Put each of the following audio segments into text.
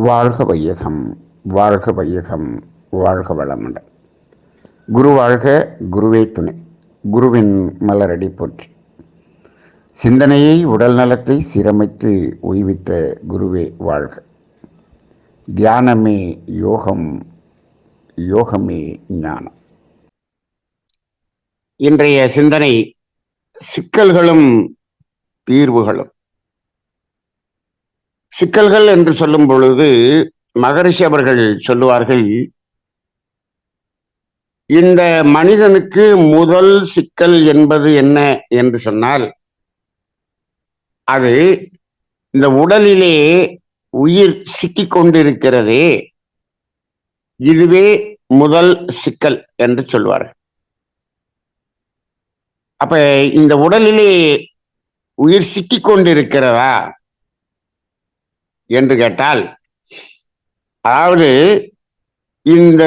வாழ்க வையகம், வாழ்க வையகம், வாழ்க வளமுடன். குரு வாழ்க, குருவே துணை. குருவின் மலரடி போற்றி. சிந்தனையை, உடல் நலத்தை சீரமைத்து உய்வித்த குருவே வாழ்க. தியானமே யோகம், யோகமே ஞானம். இன்றைய சிந்தனை சிக்கல்களும் தீர்வுகளும். சிக்கல்கள் என்று சொல்லும் பொழுது மகரிஷி அவர்கள் சொல்லுவார்கள், இந்த மனிதனுக்கு முதல் சிக்கல் என்பது என்ன என்று சொன்னால், அது இந்த உடலிலே உயிர் சிக்கிக் கொண்டிருக்கிறதே, இதுவே முதல் சிக்கல் என்று சொல்வார்கள். அப்ப இந்த உடலிலே உயிர் சிக்கிக் கொண்டிருக்கிறதா என்று கேட்டால், அதாவது இந்த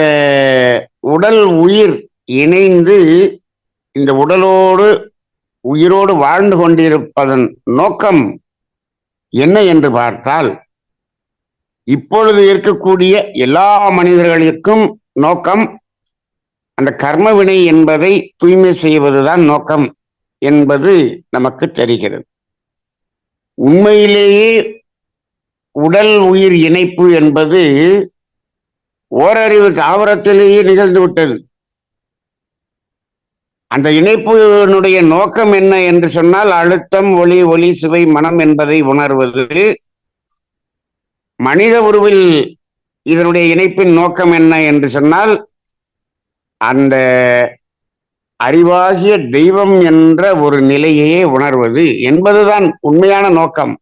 உடல் உயிர் இணைந்து இந்த உடலோடு உயிரோடு வாழ்ந்து கொண்டிருப்பதன் நோக்கம் என்ன என்று பார்த்தால், இப்பொழுது இருக்கக்கூடிய எல்லா மனிதர்களுக்கும் நோக்கம் அந்த கர்மவினை என்பதை தூய்மை செய்வதுதான் நோக்கம் என்பது நமக்கு தெரிகிறது. உண்மையிலேயே உடல் உயிர் இணைப்பு என்பது ஓரறிவு தாவரத்திலேயே நிகழ்ந்துவிட்டது. அந்த இணைப்பினுடைய நோக்கம் என்ன என்று சொன்னால், அழுத்தம், ஒளி, ஒளி, சுவை, மனம் என்பதை உணர்வது. மனித உருவில் இதனுடைய இணைப்பின் நோக்கம் என்ன என்று சொன்னால், அந்த அறிவாகிய தெய்வம் என்ற ஒரு நிலையையே உணர்வது என்பதுதான் உண்மையான நோக்கம்.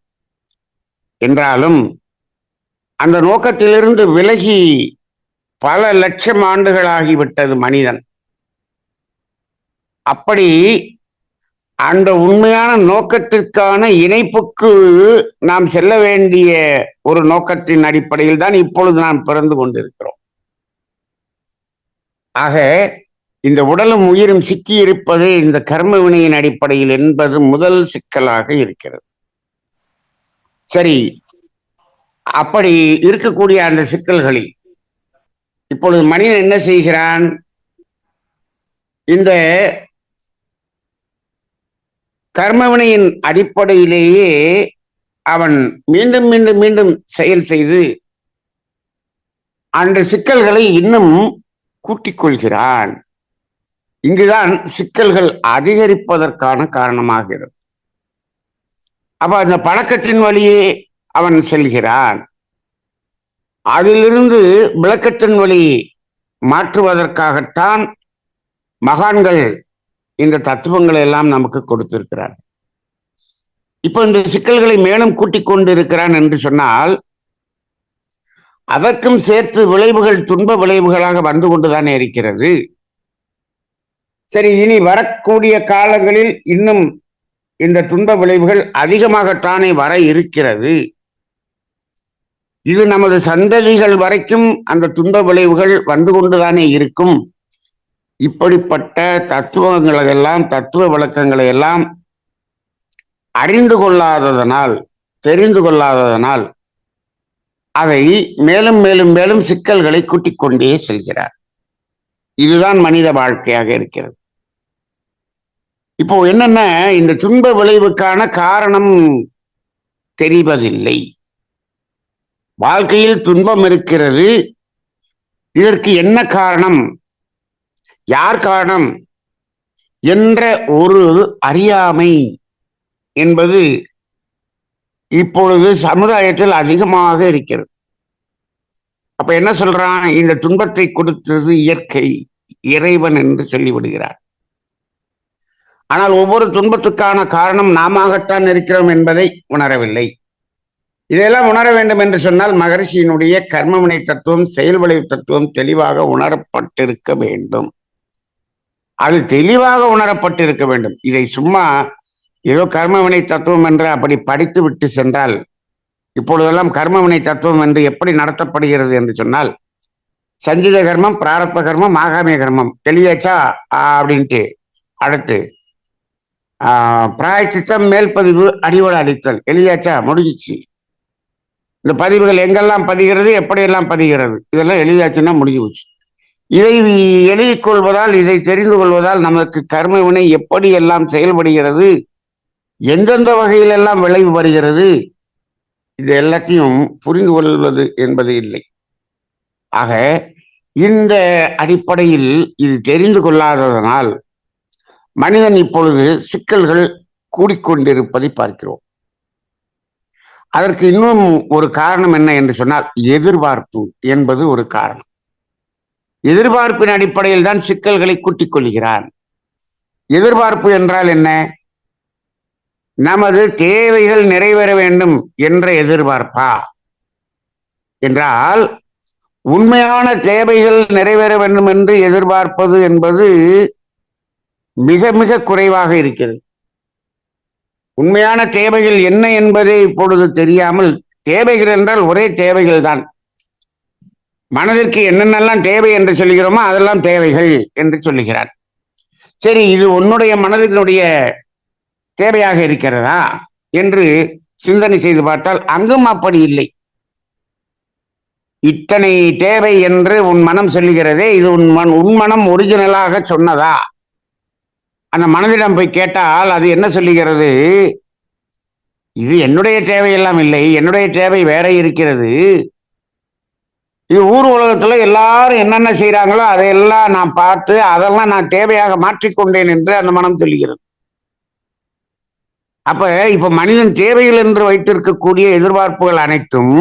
என்றாலும் அந்த நோக்கத்திலிருந்து விலகி பல லட்சம் ஆண்டுகளாகிவிட்டது மனிதன். அப்படி அந்த உண்மையான நோக்கத்திற்கான இணைப்புக்கு நாம் செல்ல வேண்டிய ஒரு நோக்கத்தின் அடிப்படையில் தான் இப்பொழுது நாம் பிறந்து கொண்டிருக்கிறோம். ஆக இந்த உடலும் உயிரும் சிக்கி இருப்பது இந்த கர்ம வினையின் அடிப்படையில் என்பது முதல் சிக்கலாக இருக்கிறது. சரி, அப்படி இருக்கக்கூடிய அந்த சிக்கல்களில் இப்பொழுது மனிதன் என்ன செய்கிறான்? இந்த கர்மவினையின் அடிப்படையிலேயே அவன் மீண்டும் மீண்டும் மீண்டும் செயல் செய்து அந்த சிக்கல்களை இன்னும் கூட்டிக் கொள்கிறான். இங்குதான் சிக்கல்கள் அதிகரிப்பதற்கான காரணமாகிறது. அப்ப அந்த பழக்கத்தின் வழியே அவன் செல்கிறான். அதிலிருந்து விளக்கத்தின் வழி மாற்றுவதற்காகத்தான் மகான்கள் இந்த தத்துவங்களை எல்லாம் நமக்கு கொடுத்திருக்கிறார். இப்ப இந்த சிக்கல்களை மேலும் கூட்டிக் கொண்டிருக்கிறான் என்று சொன்னால், அதற்கும் சேர்த்து விளைவுகள் துன்ப விளைவுகளாக வந்து கொண்டுதானே இருக்கிறது. சரி, இனி வரக்கூடிய காலங்களில் இன்னும் இந்த துன்ப விளைவுகள் அதிகமாகத்தானே வர இருக்கிறது. இது நமது சந்ததிகள் வரைக்கும் அந்த துன்ப விளைவுகள் வந்து கொண்டுதானே இருக்கும். இப்படிப்பட்ட தத்துவங்களெல்லாம், தத்துவ விளக்கங்களை எல்லாம் அறிந்து கொள்ளாததனால், தெரிந்து கொள்ளாததனால் அதை மேலும் மேலும் மேலும் சிக்கல்களை கூட்டிக் கொண்டே செல்கிறார். இதுதான் மனித வாழ்க்கையாக இருக்கிறது. இப்போ என்னன்னா, இந்த துன்ப விளைவுக்கான காரணம் தெரிவதில்லை. வாழ்க்கையில் துன்பம் இருக்கிறது, இதற்கு என்ன காரணம், யார் காரணம் என்ற ஒரு அறியாமை என்பது இப்பொழுது சமுதாயத்தில் அதிகமாக இருக்கிறது. அப்ப என்ன சொல்றான்? இந்த துன்பத்தை கொடுத்தது இயற்கை, இறைவன் என்று சொல்லிவிடுகிறார். ஆனால் ஒவ்வொரு துன்பத்துக்கான காரணம் நாமத்தான் இருக்கிறோம் என்பதை உணரவில்லை. இதெல்லாம் உணர வேண்டும் என்று சொன்னால் மகரிஷியினுடைய கர்மவினை தத்துவம், செயல்விளைவு தத்துவம் தெளிவாக உணரப்பட்டிருக்க வேண்டும். அது தெளிவாக உணரப்பட்டிருக்க வேண்டும். இதை சும்மா ஏதோ கர்மவினை தத்துவம் என்று அப்படி படித்து விட்டு சென்றால், இப்பொழுதெல்லாம் கர்மவினை தத்துவம் என்று எப்படி நடத்தப்படுகிறது என்று சொன்னால், சஞ்சித கர்மம், பிராரப்த கர்மம், ஆகாமிய கர்மம் தெளியாச்சா அப்படின்ட்டு அடுத்து பிராயச்சித்தம், மேல்பதிவு, அடிவடை அளித்தல் எழுதியாச்சா, முடிஞ்சிச்சு. இந்த பதிவுகள் எங்கெல்லாம் பதிகிறது, எப்படியெல்லாம் பதிகிறது, இதெல்லாம் எழுதியாச்சுன்னா முடிஞ்சு போச்சு. இதை எழுதிக் கொள்வதால், இதை தெரிந்து கொள்வதால் நமக்கு கர்ம வினை எப்படி எல்லாம் செயல்படுகிறது, எந்தெந்த வகையிலெல்லாம் விளைவு வருகிறது, இது எல்லாத்தையும் புரிந்து கொள்வது என்பது இல்லை. ஆக இந்த அடிப்படையில் இது தெரிந்து கொள்ளாததனால் மனிதன் இப்பொழுது சிக்கல்கள் கூடிக்கொண்டிருப்பதை பார்க்கிறோம். அதற்கு இன்னும் ஒரு காரணம் என்ன என்று சொன்னால், எதிர்பார்ப்பு என்பது ஒரு காரணம். எதிர்பார்ப்பின் அடிப்படையில் தான் சிக்கல்களை கூட்டிக் கொள்கிறான். எதிர்பார்ப்பு என்றால் என்ன? நமது தேவைகள் நிறைவேற வேண்டும் என்ற எதிர்பார்ப்பா என்றால், உண்மையான தேவைகள் நிறைவேற வேண்டும் என்று எதிர்பார்ப்பது என்பது மிக மிக குறைவாக இருக்கிறது. உண்மையான தேவைகள் என்ன என்பதை இப்பொழுது தெரியாமல், தேவைகள் என்றால் ஒரே தேவைகள் தான். மனதிற்கு என்னென்னலாம் தேவை என்று சொல்கிறோமோ அதெல்லாம் தேவைகள் என்று சொல்லுகிறார். சரி, இது உன்னுடைய மனதினுடைய தேவையாக இருக்கிறதா என்று சிந்தனை செய்து பார்த்தால் அங்கும் அப்படி இல்லை. இத்தனை தேவை என்று உன் மனம் சொல்லுகிறதே, இது உன் மனம் ஒரிஜினலாக சொன்னதா? அந்த மனதிடம் போய் கேட்டால் அது என்ன சொல்லுகிறது? இது என்னுடைய தேவையெல்லாம் இல்லை, என்னுடைய தேவை வேற இருக்கிறது. இது ஊர் உலகத்துல எல்லாரும் என்னென்ன செய்யறாங்களோ அதையெல்லாம் நான் பார்த்து அதெல்லாம் நான் தேவையாக மாற்றிக்கொண்டேன் என்று அந்த மனம் சொல்லுகிறது. அப்ப இப்ப மனிதன் தேவைகள் என்று வைத்திருக்கக்கூடிய எதிர்பார்ப்புகள் அனைத்தும்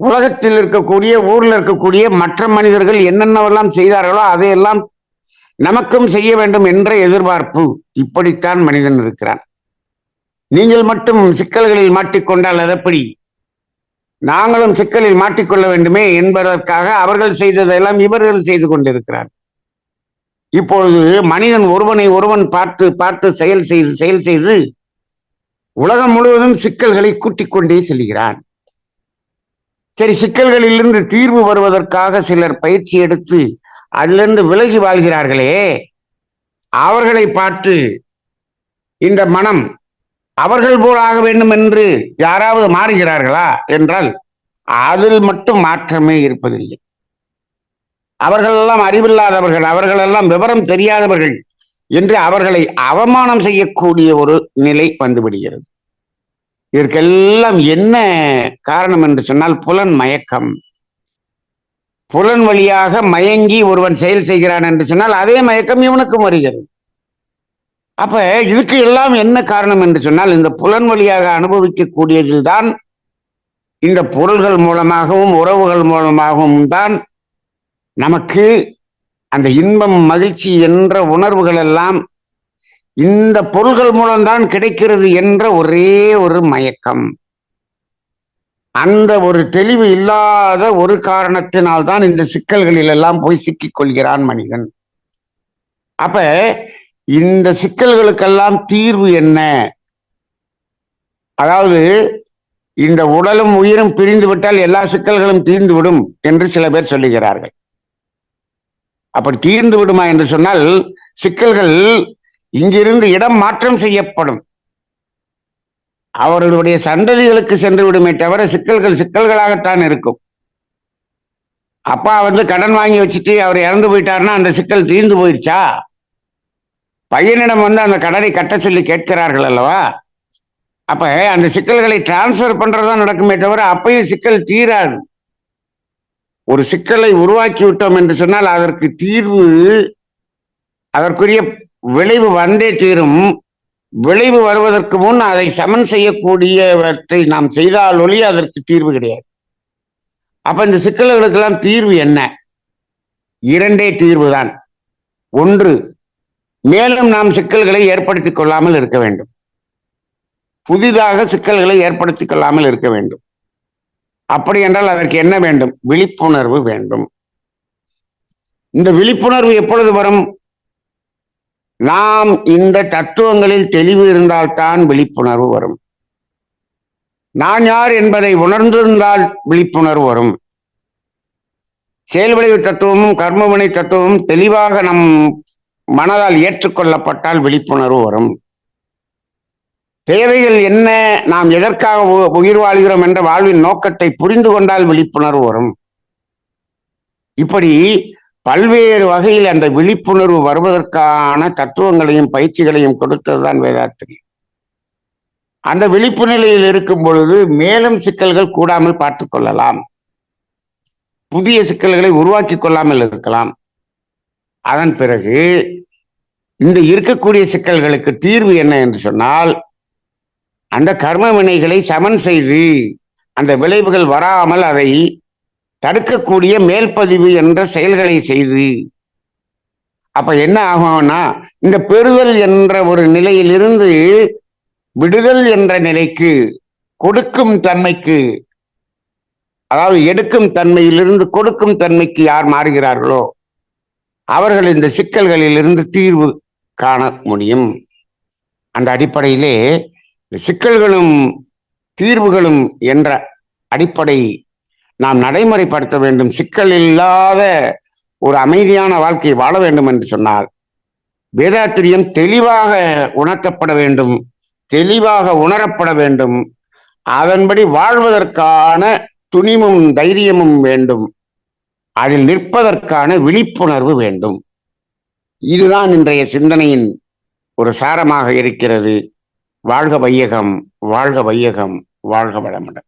உலகத்தில் இருக்கக்கூடிய, ஊர்ல இருக்கக்கூடிய மற்ற மனிதர்கள் என்னென்னவெல்லாம் செய்தார்களோ அதையெல்லாம் நமக்கும் செய்ய வேண்டும் என்ற எதிர்பார்ப்பு. இப்படித்தான் மனிதன் இருக்கிறான். நீங்கள் மட்டும் சிக்கல்களில் மாட்டிக்கொண்டால் அதப்படி? நாங்களும் சிக்கலில் மாட்டிக்கொள்ள வேண்டுமே என்பதற்காக அவர்கள் செய்ததெல்லாம் இவர்கள் செய்து கொண்டிருக்கிறார். இப்பொழுது மனிதன் ஒருவனை ஒருவன் பார்த்து பார்த்து செயல் செய்து உலகம் முழுவதும் சிக்கல்களை கூட்டிக் கொண்டே செல்கிறான். சரி, சிக்கல்களிலிருந்து தீர்வு வருவதற்காக சிலர் பயிற்சி எடுத்து அதிலிருந்து விலகி வாழ்கிறார்களே, அவர்களை பார்த்து இந்த மனம் அவர்கள் போல் ஆக வேண்டும் என்று யாராவது மாறுகிறார்களா என்றால் அதில் மட்டும் மாற்றமே இருப்பதில்லை. அவர்களெல்லாம் அறிவில்லாதவர்கள், அவர்களெல்லாம் விவரம் தெரியாதவர்கள் என்று அவர்களை அவமானம் செய்யக்கூடிய ஒரு நிலை வந்துவிடுகிறது. இதற்கெல்லாம் என்ன காரணம் என்று சொன்னால் புலன் மயக்கம். புலன் வழியாக மயங்கி ஒருவன் செயல் செய்கிறான் என்று சொன்னால் அதே மயக்கம் இவனுக்கும் வருகிறது. அப்ப இதுக்கு எல்லாம் என்ன காரணம் என்று சொன்னால், இந்த புலன் வழியாக அனுபவிக்கக்கூடியதில் தான், இந்த பொருள்கள் மூலமாகவும் உறவுகள் மூலமாகவும் தான் நமக்கு அந்த இன்பம் மகிழ்ச்சி என்ற உணர்வுகள் எல்லாம் இந்த பொருள்கள் மூலம்தான் கிடைக்கிறது என்ற ஒரே ஒரு மயக்கம். அந்த ஒரு தெளிவு இல்லாத ஒரு காரணத்தினால்தான் இந்த சிக்கல்களில் எல்லாம் போய் சிக்கிக் கொள்கிறான் மனிதன். அப்ப இந்த சிக்கல்களுக்கெல்லாம் தீர்வு என்ன? அதாவது இந்த உடலும் உயிரும் பிரிந்து விட்டால் எல்லா சிக்கல்களும் தீர்ந்து விடும் என்று சில பேர் சொல்லுகிறார்கள். அப்படி தீர்ந்து விடுமா என்று சொன்னால், சிக்கல்கள் இங்கிருந்து இடம் மாற்றம் செய்யப்படும், அவர்களுடைய சந்ததிகளுக்கு சென்று விடுமே தவிர சிக்கல்கள் சிக்கல்களாகத்தான் இருக்கும். அப்பா கடன் வாங்கி வச்சுட்டு அவர் இறந்து போயிட்டாருன்னா அந்த சிக்கல் தீர்ந்து போயிடுச்சா? பையனிடம் அந்த கடனை கட்ட சொல்லி கேட்கிறார்கள் அல்லவா? அப்ப அந்த சிக்கல்களை டிரான்ஸ்பர் பண்றதுதான் நடக்குமே தவிர அப்பயும் சிக்கல் தீராது. ஒரு சிக்கலை உருவாக்கி விட்டோம் என்று சொன்னால் அதற்கு தீர்வு, அதற்குரிய விளைவு வந்தே தீரும். விளைவு வருவதற்கு முன் அதை சமன் செய்யக்கூடியவற்றை நாம் செய்தால் ஒளி அதற்கு தீர்வு கிடையாது. அப்ப இந்த சிக்கல்களுக்கெல்லாம் தீர்வு என்ன? இரண்டே தீர்வு தான். ஒன்று, மேலும் நாம் சிக்கல்களை ஏற்படுத்திக் கொள்ளாமல் இருக்க வேண்டும். புதிதாக சிக்கல்களை ஏற்படுத்திக் கொள்ளாமல் இருக்க வேண்டும். அப்படி என்றால் அதற்கு என்ன வேண்டும்? விழிப்புணர்வு வேண்டும். இந்த விழிப்புணர்வு எப்பொழுது வரும்? நாம் இந்த தத்துவங்களில் தெளிவு இருந்தால்தான் விழிப்புணர்வு வரும். நான் யார் என்பதை உணர்ந்திருந்தால் விழிப்புணர்வு வரும். செயல்விளைவு தத்துவமும் கர்மவினை தத்துவமும் தெளிவாக நம் மனதால் ஏற்றுக்கொள்ளப்பட்டால் விழிப்புணர்வு வரும். தேவைகள் என்ன, நாம் எதற்காக உயிர் வாழ்கிறோம் என்ற வாழ்வின் நோக்கத்தை புரிந்து கொண்டால் விழிப்புணர்வு வரும். இப்படி பல்வேறு வகையில் அந்த விழிப்புணர்வு வருவதற்கான தத்துவங்களையும் பயிற்சிகளையும் கொடுத்ததுதான் வேதாத்திரி. அந்த விழிப்பு நிலையில் இருக்கும் பொழுது மேலும் சிக்கல்கள் கூடாமல் பார்த்துக் கொள்ளலாம், புதிய சிக்கல்களை உருவாக்கி கொள்ளாமல் இருக்கலாம். அதன் பிறகு இந்த இருக்கக்கூடிய சிக்கல்களுக்கு தீர்வு என்ன என்று சொன்னால், அந்த கர்ம வினைகளை சமன் செய்து அந்த விளைவுகள் வராமல் அதை தடுக்கக்கூடிய மேல்பதிவு என்ற செயல்களை செய்து, அப்ப என்ன ஆகும்னா, இந்த பெறுதல் என்ற ஒரு நிலையிலிருந்து விடுதல் என்ற நிலைக்கு, கொடுக்கும் தன்மைக்கு, அதாவது எடுக்கும் தன்மையிலிருந்து கொடுக்கும் தன்மைக்கு யார் மாறுகிறார்களோ அவர்கள் இந்த சிக்கல்களில் இருந்து தீர்வு காண முடியும். அந்த அடிப்படையிலே சிக்கல்களும் தீர்வுகளும் என்ற அடிப்படை நாம் நடைமுறைப்படுத்த வேண்டும். சிக்கல் இல்லாத ஒரு அமைதியான வாழ்க்கையை வாழ வேண்டும் என்று சொன்னால் வேதாத்திரியம் தெளிவாக உணர்த்தப்பட வேண்டும், தெளிவாக உணரப்பட வேண்டும். அதன்படி வாழ்வதற்கான துணிவும் தைரியமும் வேண்டும், அதில் நிற்பதற்கான விழிப்புணர்வு வேண்டும். இதுதான் இன்றைய சிந்தனையின் ஒரு சாரமாக இருக்கிறது. வாழ்க வையகம், வாழ்க வையகம், வாழ்க வளமுடன்.